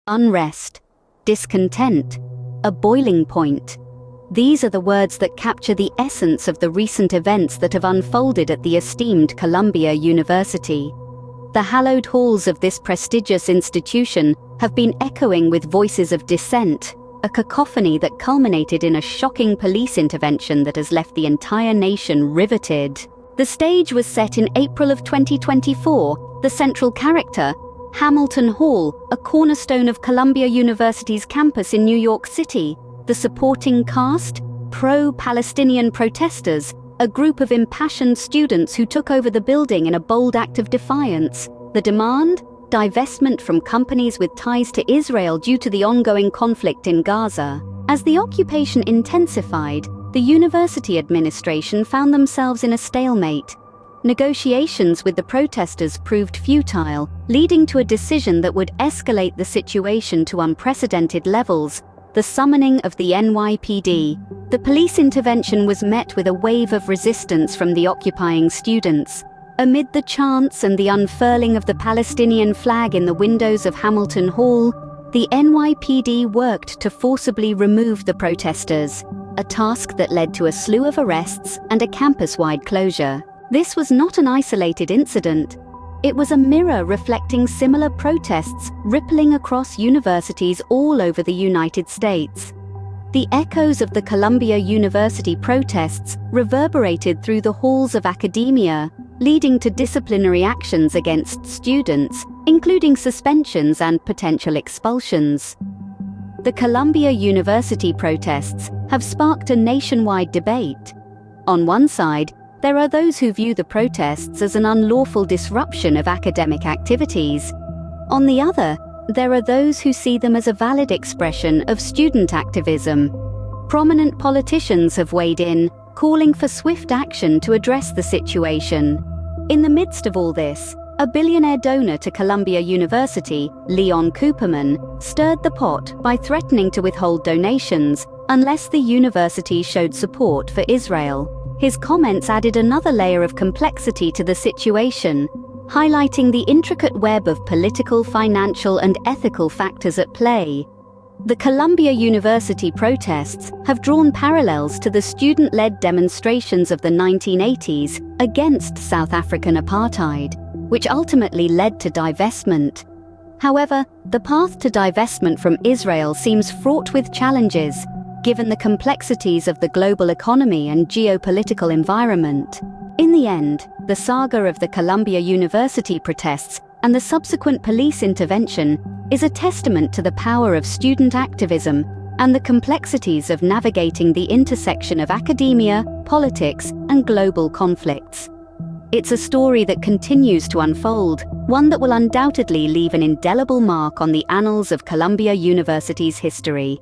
unrest, discontent, a boiling point. These are the words that capture the essence of the recent events that have unfolded at the esteemed Columbia University. The hallowed halls of this prestigious institution have been echoing with voices of dissent, a cacophony that culminated in a shocking police intervention that has left the entire nation riveted. The stage was set in April of 2024, the central character, Hamilton Hall, a cornerstone of Columbia University's campus in New York City. The supporting cast, pro-Palestinian protesters, a group of impassioned students who took over the building in a bold act of defiance. The demand? Divestment from companies with ties to Israel due to the ongoing conflict in Gaza. As the occupation intensified, the university administration found themselves in a stalemate. Negotiations with the protesters proved futile, leading to a decision that would escalate the situation to unprecedented levels: the summoning of the NYPD. The police intervention was met with a wave of resistance from the occupying students. Amid the chants and the unfurling of the Palestinian flag in the windows of Hamilton Hall, the NYPD worked to forcibly remove the protesters, a task that led to a slew of arrests and a campus-wide closure. This was not an isolated incident. It was a mirror reflecting similar protests rippling across universities all over the United States. The echoes of the Columbia University protests reverberated through the halls of academia, leading to disciplinary actions against students, including suspensions and potential expulsions. The Columbia University protests have sparked a nationwide debate. On one side, there are those who view the protests as an unlawful disruption of academic activities. On the other, there are those who see them as a valid expression of student activism. Prominent politicians have weighed in, calling for swift action to address the situation. In the midst of all this, a billionaire donor to Columbia University, Leon Cooperman, stirred the pot by threatening to withhold donations unless the university showed support for Israel. His comments added another layer of complexity to the situation, highlighting the intricate web of political, financial, and ethical factors at play. The Columbia University protests have drawn parallels to the student-led demonstrations of the 1980s against South African apartheid, which ultimately led to divestment. However, the path to divestment from Israel seems fraught with challenges, given the complexities of the global economy and geopolitical environment. In the end, the saga of the Columbia University protests and the subsequent police intervention is a testament to the power of student activism and the complexities of navigating the intersection of academia, politics, and global conflicts. It's a story that continues to unfold, one that will undoubtedly leave an indelible mark on the annals of Columbia University's history.